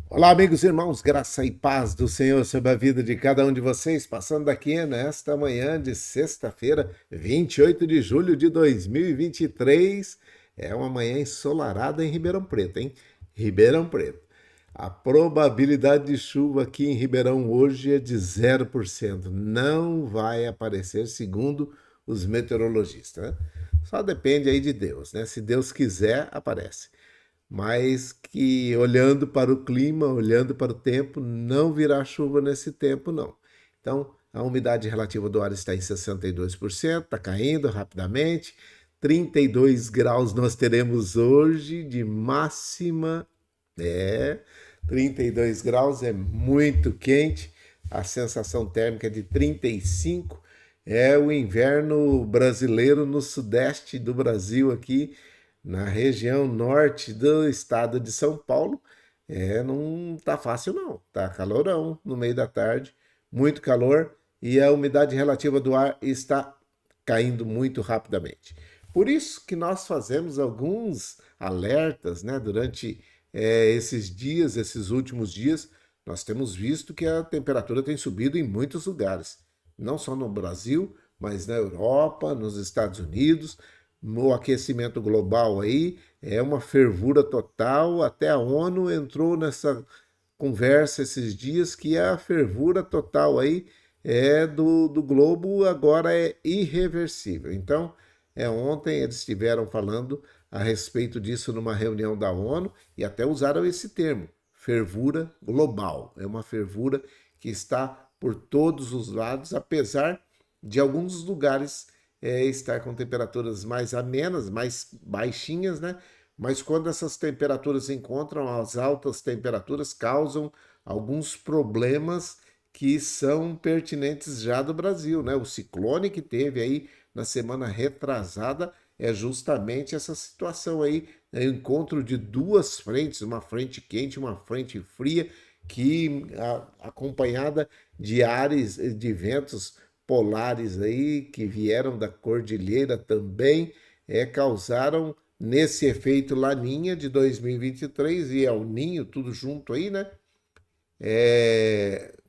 Olá, amigos e irmãos, graça e paz do Senhor sobre a vida de cada um de vocês, passando aqui nesta manhã de sexta-feira, 28 de julho de 2023. É uma manhã ensolarada em Ribeirão Preto, hein? Ribeirão Preto. A probabilidade de chuva aqui em Ribeirão hoje é de 0%. Não vai aparecer, segundo os meteorologistas, né? Só depende aí de Deus, né? Se Deus quiser, aparece, mas que olhando para o clima, olhando para o tempo, não virá chuva nesse tempo, não. Então, a umidade relativa do ar está em 62%, está caindo rapidamente. 32 graus nós teremos hoje de máxima. É, 32 graus é muito quente. A sensação térmica é de 35. É o inverno brasileiro no sudeste do Brasil aqui, na região norte do estado de São Paulo. Não tá fácil não, tá calorão no meio da tarde, muito calor e a umidade relativa do ar está caindo muito rapidamente. Por isso que nós fazemos alguns alertas, né, durante esses dias, esses últimos dias, nós temos visto que a temperatura tem subido em muitos lugares, não só no Brasil, mas na Europa, nos Estados Unidos. No aquecimento global aí, é uma fervura total. Até a ONU entrou nessa conversa esses dias que a fervura total aí do globo agora é irreversível. Então, ontem eles estiveram falando a respeito disso numa reunião da ONU e até usaram esse termo, fervura global. É uma fervura que está por todos os lados, apesar de alguns lugares estar com temperaturas mais amenas, mais baixinhas, né? Mas quando essas temperaturas encontram, as altas temperaturas causam alguns problemas que são pertinentes já do Brasil, né? O ciclone que teve aí na semana retrasada é justamente essa situação aí, né? O encontro de duas frentes, uma frente quente, uma frente fria, que acompanhada de ares, de ventos polares aí que vieram da cordilheira também, causaram nesse efeito Laninha de 2023 e El Ninho, tudo junto aí, né?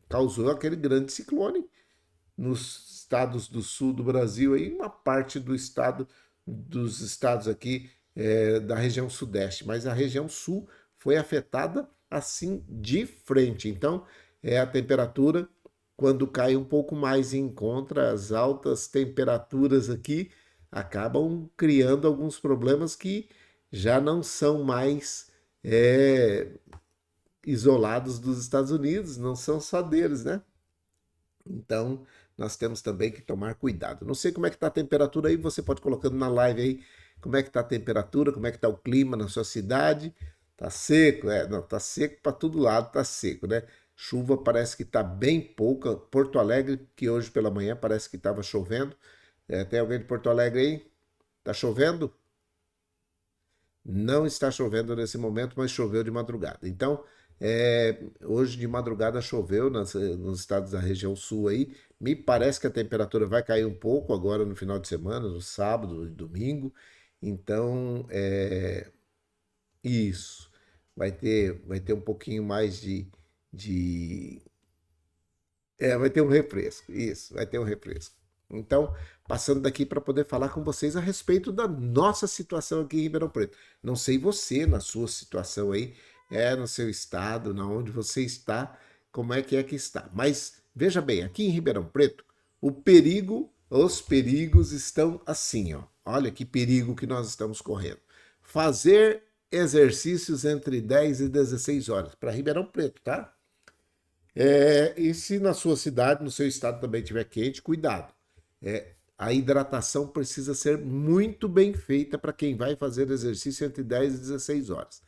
Causou aquele grande ciclone nos estados do sul do Brasil aí, uma parte do estado dos estados aqui da região sudeste, mas a região sul foi afetada assim de frente. Então, a temperatura quando cai um pouco mais e encontra as altas temperaturas aqui, acabam criando alguns problemas que já não são mais é, isolados dos Estados Unidos, não são só deles, né? Então, nós temos também que tomar cuidado. Não sei como é que está a temperatura aí, você pode colocando na live aí como é que está a temperatura, como é que está o clima na sua cidade. Tá seco? Não, tá seco para todo lado, tá seco, né? Chuva parece que está bem pouca. Porto Alegre, que hoje pela manhã parece que estava chovendo. Tem alguém de Porto Alegre aí? Tá chovendo? Não está chovendo nesse momento, mas choveu de madrugada. Então, hoje de madrugada choveu nos estados da região sul aí. Me parece que a temperatura vai cair um pouco agora no final de semana, no sábado e domingo. Então, isso. Vai ter um pouquinho mais de vai ter um refresco. Isso, vai ter um refresco. Então, passando daqui para poder falar com vocês a respeito da nossa situação aqui em Ribeirão Preto. Não sei você, na sua situação aí, no seu estado, na onde você está, como é que está. Mas veja bem, aqui em Ribeirão Preto, os perigos estão assim, ó. Olha que perigo que nós estamos correndo. Fazer exercícios entre 10 e 16 horas para Ribeirão Preto, tá? E se na sua cidade, no seu estado também estiver quente, cuidado. A hidratação precisa ser muito bem feita para quem vai fazer exercício entre 10 e 16 horas.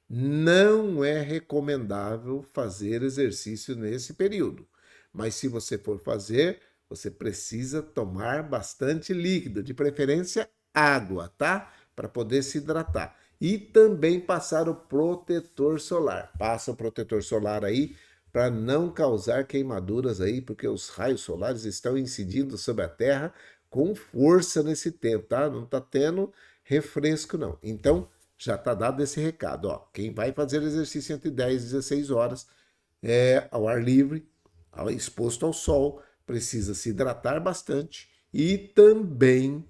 Não é recomendável fazer exercício nesse período. Mas se você for fazer, você precisa tomar bastante líquido, de preferência água, tá? Para poder se hidratar. E também passar o protetor solar. Passa o protetor solar aí para não causar queimaduras aí, porque os raios solares estão incidindo sobre a Terra com força nesse tempo, tá? Não está tendo refresco, não. Então, já está dado esse recado, ó. Quem vai fazer exercício entre 10 e 16 horas ao ar livre, exposto ao sol, precisa se hidratar bastante e também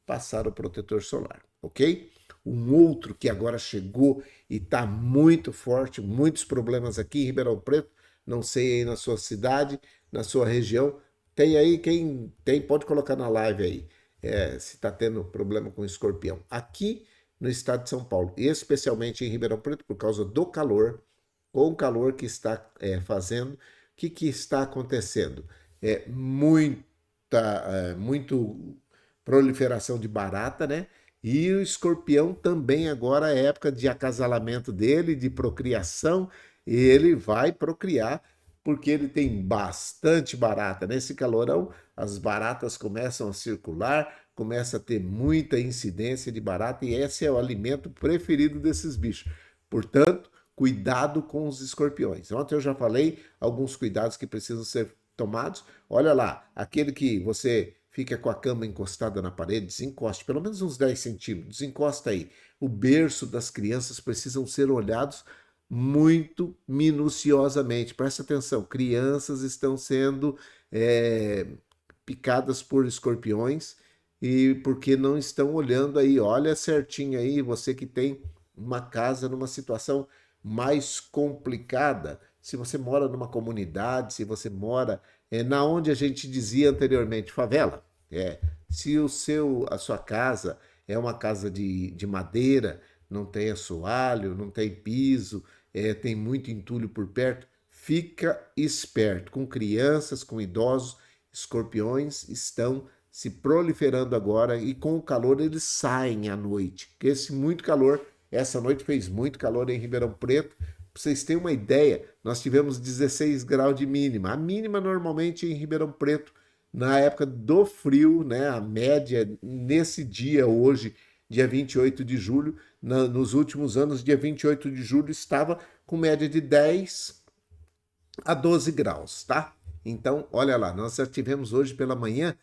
passar o protetor solar, ok? Um outro que agora chegou e está muito forte, muitos problemas aqui em Ribeirão Preto, não sei aí na sua cidade, na sua região, tem aí, quem tem pode colocar na live aí, se está tendo problema com escorpião. Aqui no estado de São Paulo, especialmente em Ribeirão Preto, por causa do calor, com o calor que está fazendo, o que está acontecendo? Muito proliferação de barata, né? E o escorpião também agora é época de acasalamento dele, de procriação, e ele vai procriar porque ele tem bastante barata. Nesse calorão, as baratas começam a circular, começa a ter muita incidência de barata, e esse é o alimento preferido desses bichos. Portanto, cuidado com os escorpiões. Ontem eu já falei alguns cuidados que precisam ser tomados. Olha lá, aquele que você fica com a cama encostada na parede, desencoste, pelo menos uns 10 centímetros, desencosta aí. O berço das crianças precisam ser olhados muito minuciosamente. Presta atenção, crianças estão sendo picadas por escorpiões e porque não estão olhando aí. Olha certinho aí, você que tem uma casa numa situação mais complicada, se você mora numa comunidade, se você mora na onde a gente dizia anteriormente, favela. Se a sua casa é uma casa de madeira, não tem assoalho, não tem piso, tem muito entulho por perto, fica esperto. Com crianças, com idosos, escorpiões estão se proliferando agora e com o calor eles saem à noite. Porque muito calor, essa noite fez muito calor em Ribeirão Preto. Para vocês terem uma ideia, nós tivemos 16 graus de mínima. A mínima normalmente em Ribeirão Preto, na época do frio, né, a média nesse dia hoje, dia 28 de julho, nos últimos anos, dia 28 de julho, estava com média de 10 a 12 graus, tá? Então, olha lá, nós já tivemos hoje pela manhã,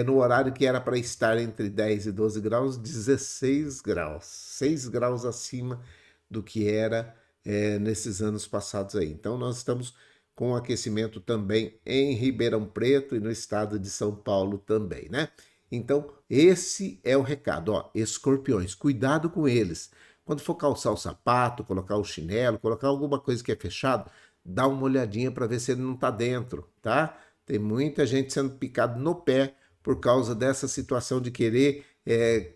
no horário que era para estar entre 10 e 12 graus, 16 graus, 6 graus acima do que era nesses anos passados aí. Então, nós estamos com aquecimento também em Ribeirão Preto e no estado de São Paulo também, né? Então, esse é o recado, ó, escorpiões, cuidado com eles. Quando for calçar o sapato, colocar o chinelo, colocar alguma coisa que é fechado, dá uma olhadinha para ver se ele não está dentro, tá? Tem muita gente sendo picado no pé por causa dessa situação de querer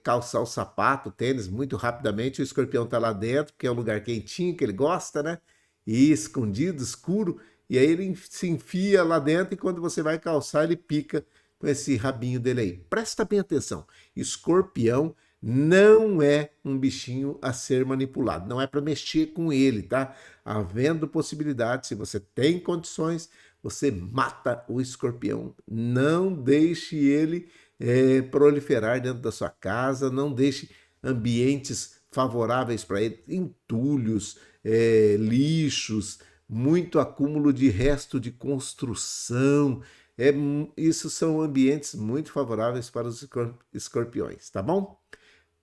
calçar o sapato, o tênis, muito rapidamente, o escorpião está lá dentro, porque é um lugar quentinho, que ele gosta, né? E escondido, escuro, e aí ele se enfia lá dentro e quando você vai calçar, ele pica com esse rabinho dele aí. Presta bem atenção, escorpião não é um bichinho a ser manipulado, não é para mexer com ele, tá? Havendo possibilidade, se você tem condições, você mata o escorpião. Não deixe ele proliferar dentro da sua casa, não deixe ambientes favoráveis para ele, entulhos, lixos, muito acúmulo de resto de construção. Isso são ambientes muito favoráveis para os escorpiões, tá bom?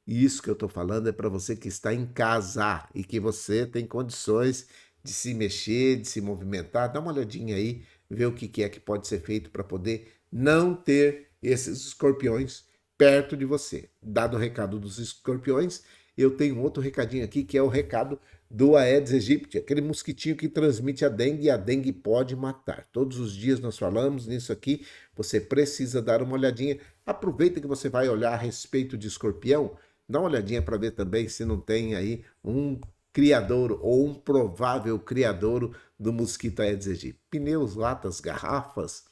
Isso que eu estou falando é para você que está em casa e que você tem condições de se mexer, de se movimentar. Dá uma olhadinha aí, ver o que é que pode ser feito para poder não ter esses escorpiões perto de você. Dado o recado dos escorpiões, eu tenho outro recadinho aqui, que é o recado do Aedes aegypti, aquele mosquitinho que transmite a dengue e a dengue pode matar. Todos os dias nós falamos nisso aqui, você precisa dar uma olhadinha. Aproveita que você vai olhar a respeito de escorpião, dá uma olhadinha para ver também se não tem aí um criadouro ou um provável criadouro do mosquito Aedes aegypti. Pneus, latas, garrafas,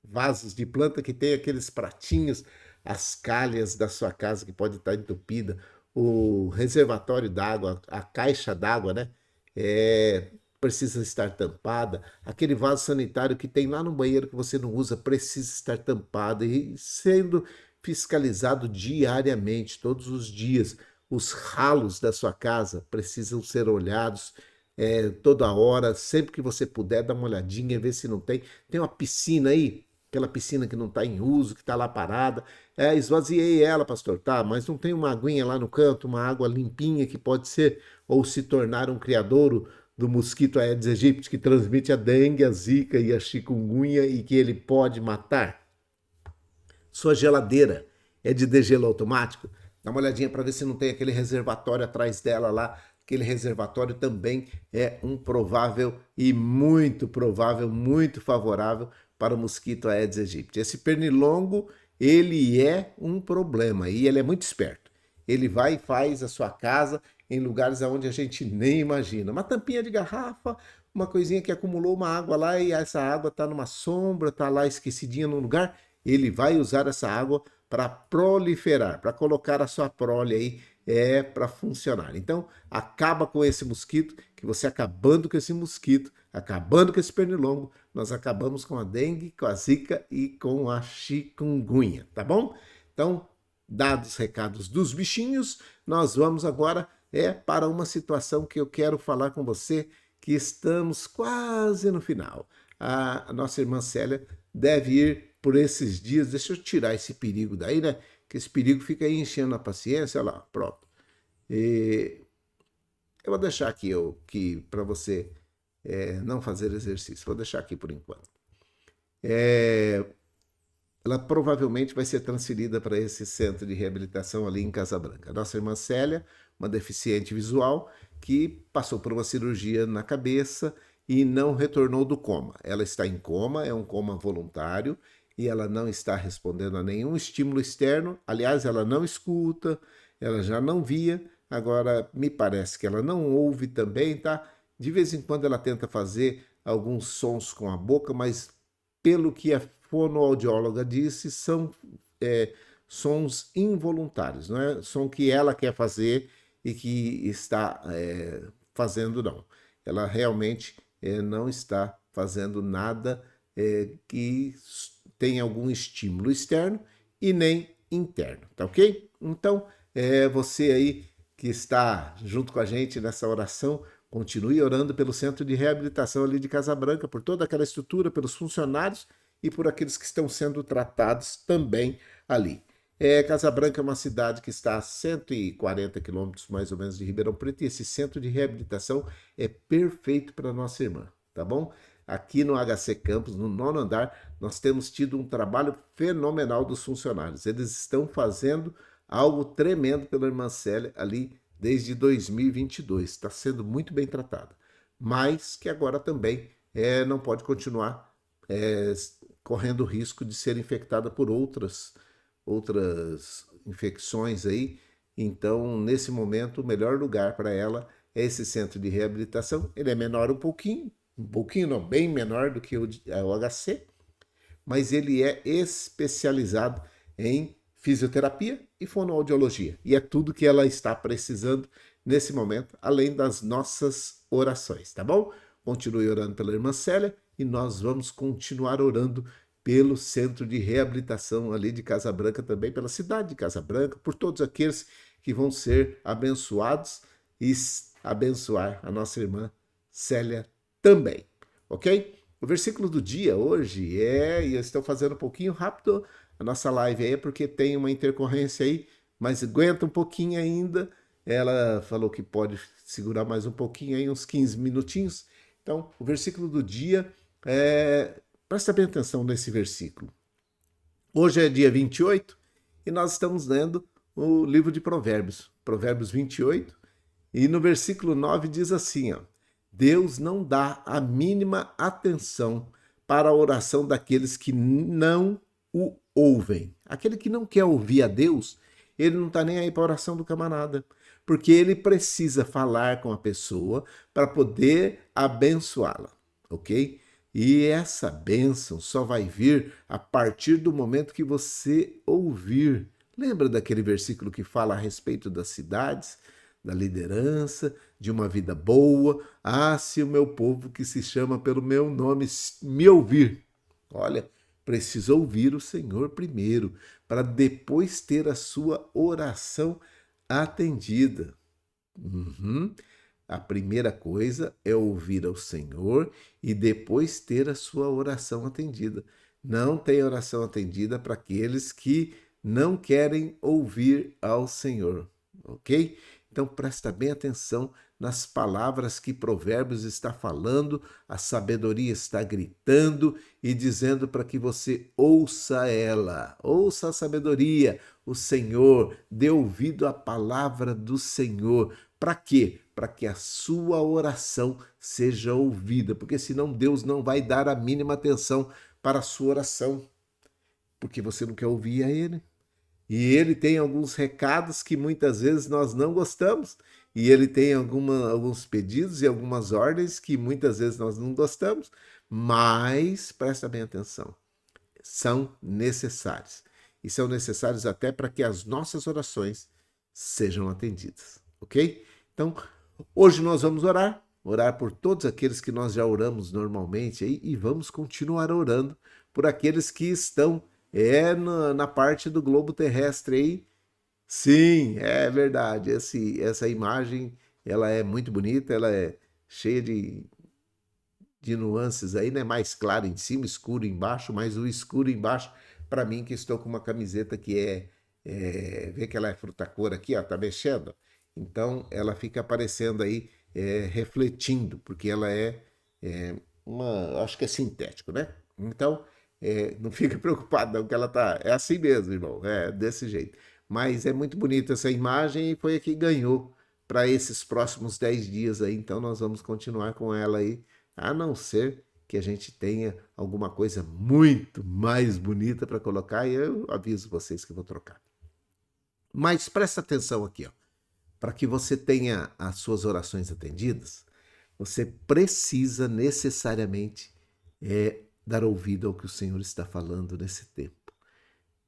vasos de planta que tem aqueles pratinhos, as calhas da sua casa que pode estar entupida, o reservatório d'água, a caixa d'água, né? Precisa estar tampada. Aquele vaso sanitário que tem lá no banheiro que você não usa precisa estar tampado e sendo fiscalizado diariamente, todos os dias. Os ralos da sua casa precisam ser olhados toda hora, sempre que você puder, dá uma olhadinha, ver se não tem. Tem uma piscina aí? aquela piscina que não está em uso, que está lá parada. Esvaziei ela, pastor, tá, mas não tem uma aguinha lá no canto, uma água limpinha que pode ser ou se tornar um criadouro do mosquito Aedes aegypti que transmite a dengue, a zika e a chikungunya e que ele pode matar? Sua geladeira é de degelo automático? Dá uma olhadinha para ver se não tem aquele reservatório atrás dela lá. Aquele reservatório também é um provável e muito provável, muito favorável para o mosquito Aedes aegypti. Esse pernilongo, ele é um problema e ele é muito esperto. Ele vai e faz a sua casa em lugares onde a gente nem imagina. Uma tampinha de garrafa, uma coisinha que acumulou uma água lá e essa água está numa sombra, está lá esquecidinha num lugar, ele vai usar essa água para proliferar, para colocar a sua prole aí, para funcionar. Então, acaba com esse mosquito, que você acabando com esse mosquito, acabando com esse pernilongo, nós acabamos com a dengue, com a zika e com a chikungunya, tá bom? Então, dados os recados dos bichinhos, nós vamos agora para uma situação que eu quero falar com você, que estamos quase no final. A nossa irmã Célia deve ir por esses dias. Deixa eu tirar esse perigo daí, né? Que esse perigo fica aí enchendo a paciência. Olha lá, pronto. Eu vou deixar aqui para você não fazer exercício. Vou deixar aqui por enquanto. Ela provavelmente vai ser transferida para esse centro de reabilitação ali em Casa Branca. Nossa irmã Célia, uma deficiente visual, que passou por uma cirurgia na cabeça e não retornou do coma. Ela está em coma, é um coma voluntário, e ela não está respondendo a nenhum estímulo externo. Aliás, ela não escuta, ela já não via, agora me parece que ela não ouve também, tá? De vez em quando ela tenta fazer alguns sons com a boca, mas pelo que a fonoaudióloga disse, são sons involuntários, não é som que ela quer fazer e que está fazendo, não. Ela realmente não está fazendo nada que tenha algum estímulo externo e nem interno, tá ok? Então, você aí que está junto com a gente nessa oração, continue orando pelo centro de reabilitação ali de Casa Branca, por toda aquela estrutura, pelos funcionários e por aqueles que estão sendo tratados também ali. Casa Branca é uma cidade que está a 140 quilômetros mais ou menos de Ribeirão Preto e esse centro de reabilitação é perfeito para nossa irmã, tá bom? Aqui no HC Campus, no 9º andar, nós temos tido um trabalho fenomenal dos funcionários. Eles estão fazendo algo tremendo pela irmã Célia ali desde 2022. Está sendo muito bem tratada. Mas que agora também não pode continuar correndo o risco de ser infectada por outras infecções aí. Então, nesse momento, o melhor lugar para ela é esse centro de reabilitação. Ele é menor um pouquinho não, bem menor do que o HC, mas ele é especializado em fisioterapia e fonoaudiologia. E é tudo que ela está precisando nesse momento, além das nossas orações, tá bom? Continue orando pela irmã Célia e nós vamos continuar orando pelo centro de reabilitação ali de Casa Branca, também pela cidade de Casa Branca, por todos aqueles que vão ser abençoados e abençoar a nossa irmã Célia também, ok? O versículo do dia hoje e eu estou fazendo um pouquinho rápido a nossa live aí, porque tem uma intercorrência aí, mas aguenta um pouquinho ainda. Ela falou que pode segurar mais um pouquinho aí, uns 15 minutinhos. Então, o versículo do dia, presta bem atenção nesse versículo. Hoje é dia 28 e nós estamos lendo o livro de Provérbios, Provérbios 28, e no versículo 9 diz assim, ó: Deus não dá a mínima atenção para a oração daqueles que não o ouvem. Aquele que não quer ouvir a Deus, ele não está nem aí para a oração do camarada, porque ele precisa falar com a pessoa para poder abençoá-la, ok? E essa bênção só vai vir a partir do momento que você ouvir. Lembra daquele versículo que fala a respeito das cidades, da liderança, de uma vida boa? Ah, se o meu povo que se chama pelo meu nome me ouvir. Olha, precisa ouvir o Senhor primeiro, para depois ter a sua oração atendida. A primeira coisa é ouvir ao Senhor e depois ter a sua oração atendida. não tem oração atendida para aqueles que não querem ouvir ao Senhor, ok? Então presta bem atenção nas palavras que Provérbios está falando, a sabedoria está gritando e dizendo para que você ouça ela, ouça a sabedoria, o Senhor, dê ouvido à palavra do Senhor. Para quê? Para que a sua oração seja ouvida, porque senão Deus não vai dar a mínima atenção para a sua oração, porque você não quer ouvir a Ele. E ele tem alguns recados que muitas vezes nós não gostamos. E ele tem alguns pedidos e algumas ordens que muitas vezes nós não gostamos. Mas presta bem atenção, são necessários. E são necessários até para que as nossas orações sejam atendidas. Ok? Então, hoje nós vamos orar por todos aqueles que nós já oramos normalmente aí, e vamos continuar orando por aqueles que estão na parte do globo terrestre aí. Sim, é verdade. Essa imagem, ela é muito bonita, ela é cheia de nuances aí, né? Mais claro em cima, escuro embaixo, mas o escuro embaixo, para mim que estou com uma camiseta que vê que ela é fruta-cor aqui, ó, tá mexendo? Então ela fica aparecendo aí, refletindo, porque ela acho que é sintético, né? Então, não fica preocupado não, que ela tá, é assim mesmo, irmão, é desse jeito. Mas é muito bonita essa imagem e foi a que ganhou para esses próximos 10 dias aí, então nós vamos continuar com ela aí, a não ser que a gente tenha alguma coisa muito mais bonita para colocar e eu aviso vocês que eu vou trocar. Mas presta atenção aqui, ó. Para que você tenha as suas orações atendidas, você precisa necessariamente dar ouvido ao que o Senhor está falando nesse tempo.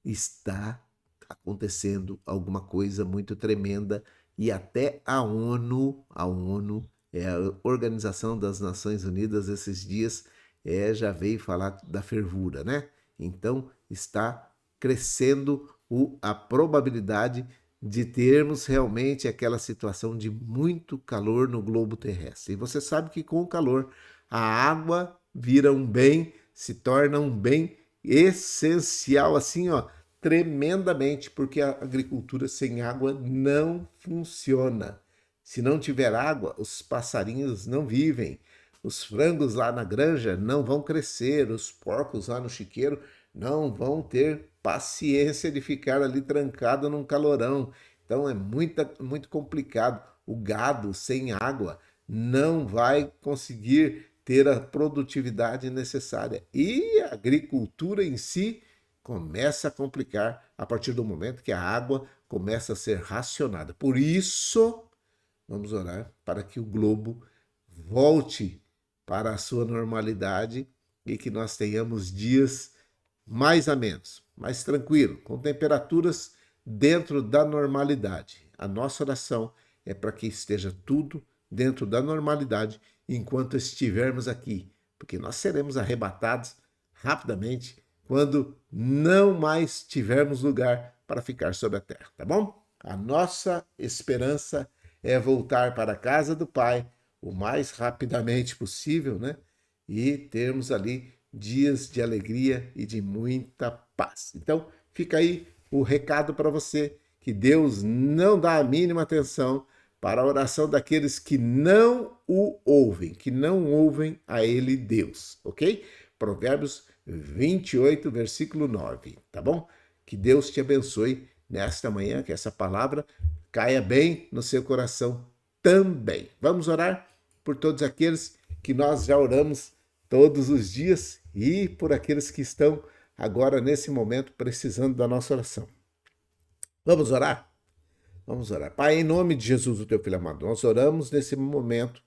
Está acontecendo alguma coisa muito tremenda e até a ONU, a Organização das Nações Unidas, esses dias já veio falar da fervura, né? Então está crescendo a probabilidade de termos realmente aquela situação de muito calor no globo terrestre. E você sabe que com o calor a água vira um bem, se torna um bem essencial, assim, ó, tremendamente, porque a agricultura sem água não funciona. Se não tiver água, os passarinhos não vivem, os frangos lá na granja não vão crescer, os porcos lá no chiqueiro não vão ter paciência de ficar ali trancado num calorão. Então é muito complicado. O gado sem água não vai conseguir ter a produtividade necessária. E a agricultura em si começa a complicar a partir do momento que a água começa a ser racionada. Por isso, vamos orar para que o globo volte para a sua normalidade e que nós tenhamos dias mais amenos, mais tranquilo, com temperaturas dentro da normalidade. A nossa oração é para que esteja tudo dentro da normalidade enquanto estivermos aqui, porque nós seremos arrebatados rapidamente quando não mais tivermos lugar para ficar sobre a terra, tá bom? A nossa esperança é voltar para a casa do Pai o mais rapidamente possível, né? E termos ali dias de alegria e de muita paz. Então, fica aí o recado para você, que Deus não dá a mínima atenção para a oração daqueles que não o ouvem, que não ouvem a Ele, Deus, ok? Provérbios 28, versículo 9, tá bom? Que Deus te abençoe nesta manhã, que essa palavra caia bem no seu coração também. Vamos orar por todos aqueles que nós já oramos todos os dias e por aqueles que estão agora, nesse momento, precisando da nossa oração. Vamos orar? Vamos orar. Pai, em nome de Jesus, o teu filho amado, nós oramos nesse momento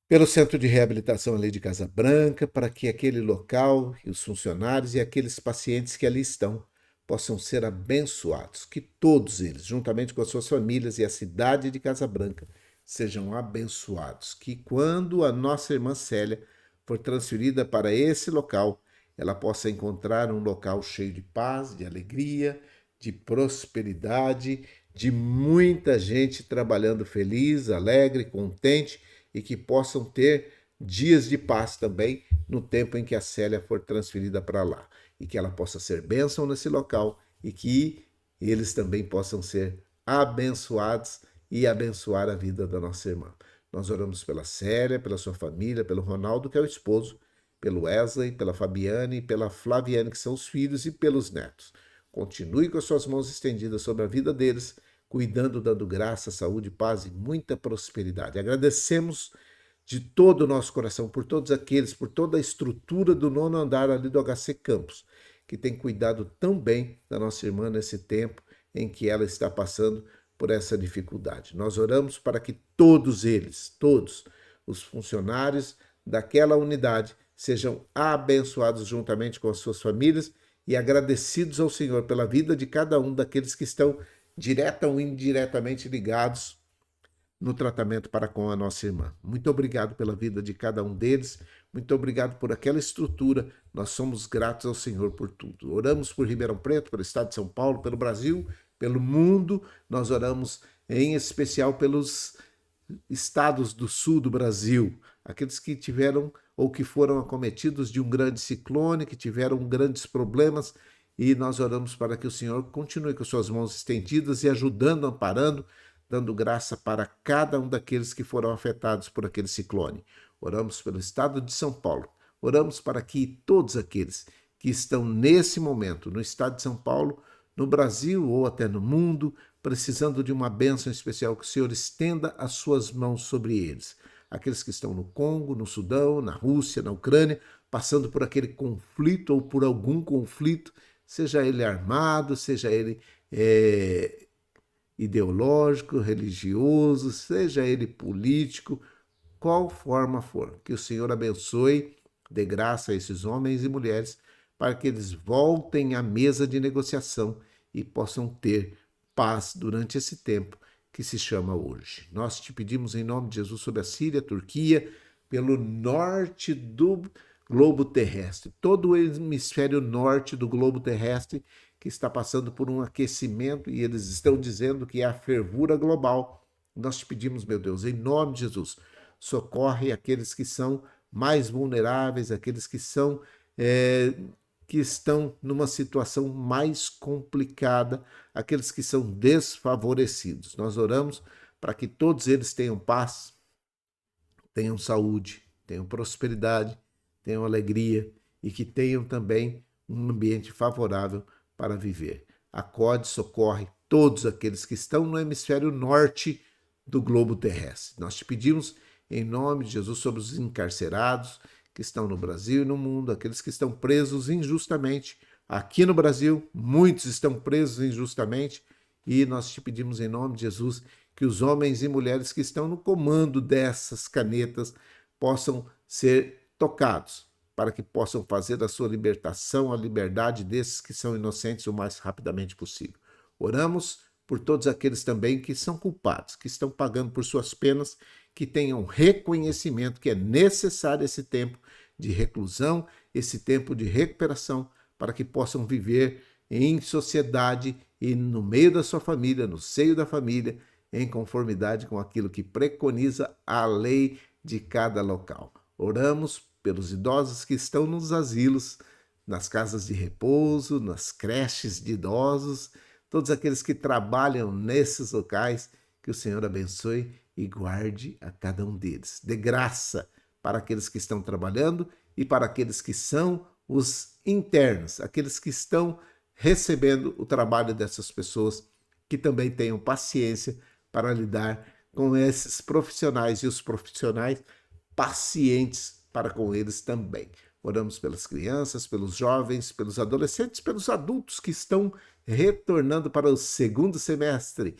pelo Centro de Reabilitação ali de Casa Branca, para que aquele local e os funcionários e aqueles pacientes que ali estão possam ser abençoados, que todos eles, juntamente com as suas famílias e a cidade de Casa Branca, sejam abençoados, que quando a nossa irmã Célia for transferida para esse local, ela possa encontrar um local cheio de paz, de alegria, de prosperidade, de muita gente trabalhando feliz, alegre, contente, e que possam ter dias de paz também no tempo em que a Célia for transferida para lá. E que ela possa ser bênção nesse local e que eles também possam ser abençoados e abençoar a vida da nossa irmã. Nós oramos pela Célia, pela sua família, pelo Ronaldo, que é o esposo, pelo Wesley, pela Fabiane e pela Flaviane, que são os filhos, e pelos netos. Continue com as suas mãos estendidas sobre a vida deles, cuidando, dando graça, saúde, paz e muita prosperidade. Agradecemos de todo o nosso coração por todos aqueles, por toda a estrutura do nono andar ali do HC Campus, que tem cuidado tão bem da nossa irmã nesse tempo em que ela está passando por essa dificuldade. Nós oramos para que todos eles, todos os funcionários daquela unidade, sejam abençoados juntamente com as suas famílias e agradecidos ao Senhor pela vida de cada um daqueles que estão direta ou indiretamente ligados no tratamento para com a nossa irmã. Muito obrigado pela vida de cada um deles, muito obrigado por aquela estrutura, nós somos gratos ao Senhor por tudo. Oramos por Ribeirão Preto, pelo estado de São Paulo, pelo Brasil, pelo mundo, nós oramos em especial pelos estados do sul do Brasil, aqueles que tiveram ou que foram acometidos de um grande ciclone, que tiveram grandes problemas, e nós oramos para que o Senhor continue com suas mãos estendidas e ajudando, amparando, dando graça para cada um daqueles que foram afetados por aquele ciclone. Oramos pelo estado de São Paulo, oramos para que todos aqueles que estão nesse momento no estado de São Paulo, no Brasil ou até no mundo, precisando de uma bênção especial, que o Senhor estenda as suas mãos sobre eles. Aqueles que estão no Congo, no Sudão, na Rússia, na Ucrânia, passando por aquele conflito ou por algum conflito, seja ele armado, seja ele ideológico, religioso, seja ele político, qual forma for. Que o Senhor abençoe, dê graça a esses homens e mulheres, para que eles voltem à mesa de negociação e possam ter paz durante esse tempo que se chama hoje. Nós te pedimos em nome de Jesus sobre a Síria, a Turquia, pelo norte do globo terrestre, todo o hemisfério norte do globo terrestre que está passando por um aquecimento e eles estão dizendo que é a fervura global. Nós te pedimos, meu Deus, em nome de Jesus, socorre aqueles que são mais vulneráveis, aqueles que são que estão numa situação mais complicada, aqueles que são desfavorecidos. Nós oramos para que todos eles tenham paz, tenham saúde, tenham prosperidade, tenham alegria e que tenham também um ambiente favorável para viver. Acode, socorre todos aqueles que estão no hemisfério norte do globo terrestre. Nós te pedimos em nome de Jesus sobre os encarcerados que estão no Brasil e no mundo, aqueles que estão presos injustamente. Aqui no Brasil, muitos estão presos injustamente e nós te pedimos em nome de Jesus que os homens e mulheres que estão no comando dessas canetas possam ser tocados, para que possam fazer a sua libertação, a liberdade desses que são inocentes o mais rapidamente possível. Oramos por todos aqueles também que são culpados, que estão pagando por suas penas, que tenham reconhecimento que é necessário esse tempo de reclusão, esse tempo de recuperação, para que possam viver em sociedade e no meio da sua família, no seio da família, em conformidade com aquilo que preconiza a lei de cada local. Oramos pelos idosos que estão nos asilos, nas casas de repouso, nas creches de idosos, todos aqueles que trabalham nesses locais, que o Senhor abençoe e guarde a cada um deles. Dê graça para aqueles que estão trabalhando e para aqueles que são os internos, aqueles que estão recebendo o trabalho dessas pessoas, que também tenham paciência para lidar com esses profissionais e os profissionais pacientes para com eles também. Oramos pelas crianças, pelos jovens, pelos adolescentes, pelos adultos que estão retornando para o segundo semestre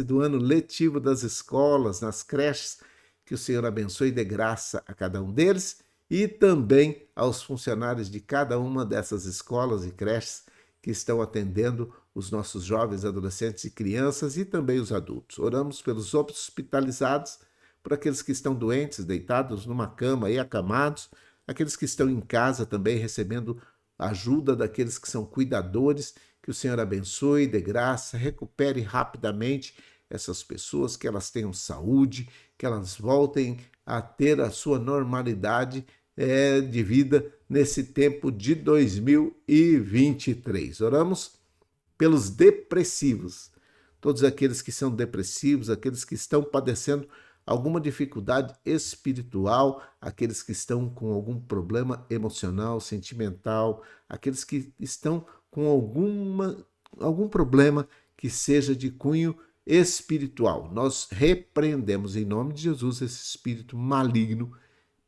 do ano letivo das escolas, nas creches. Que o Senhor abençoe e dê graça a cada um deles e também aos funcionários de cada uma dessas escolas e creches que estão atendendo os nossos jovens, adolescentes e crianças e também os adultos. Oramos pelos hospitalizados, por aqueles que estão doentes, deitados numa cama e acamados, aqueles que estão em casa também recebendo ajuda daqueles que são cuidadores. Que o Senhor abençoe, dê graça, recupere rapidamente essas pessoas, que elas tenham saúde, que elas voltem a ter a sua normalidade de vida nesse tempo de 2023. Oramos pelos depressivos, todos aqueles que são depressivos, aqueles que estão padecendo alguma dificuldade espiritual, aqueles que estão com algum problema emocional, sentimental, aqueles que estão com algum problema que seja de cunho espiritual. Nós repreendemos em nome de Jesus esse espírito maligno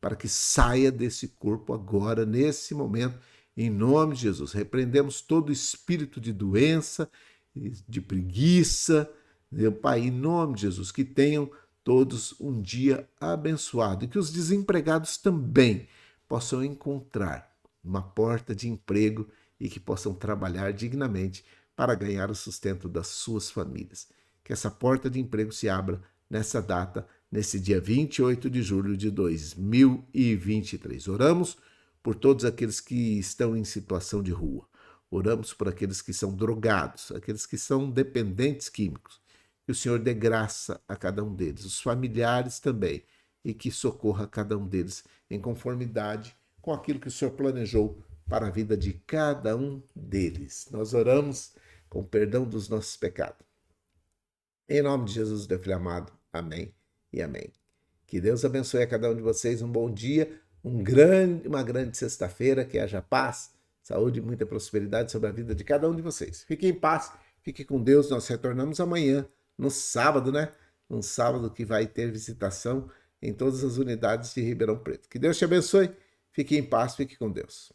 para que saia desse corpo agora, nesse momento, em nome de Jesus. Repreendemos todo espírito de doença, de preguiça, meu Pai, em nome de Jesus, que tenham todos um dia abençoado e que os desempregados também possam encontrar uma porta de emprego e que possam trabalhar dignamente para ganhar o sustento das suas famílias. Que essa porta de emprego se abra nessa data, nesse dia 28 de julho de 2023. Oramos por todos aqueles que estão em situação de rua. Oramos por aqueles que são drogados, aqueles que são dependentes químicos. Que o Senhor dê graça a cada um deles, os familiares também, e que socorra a cada um deles em conformidade com aquilo que o Senhor planejou para a vida de cada um deles. Nós oramos com perdão dos nossos pecados. Em nome de Jesus, teu Filho amado. Amém e amém. Que Deus abençoe a cada um de vocês. Um bom dia, uma grande sexta-feira. Que haja paz, saúde e muita prosperidade sobre a vida de cada um de vocês. Fiquem em paz, fiquem com Deus. Nós retornamos amanhã, no sábado, né? Um sábado que vai ter visitação em todas as unidades de Ribeirão Preto. Que Deus te abençoe. Fique em paz, fique com Deus.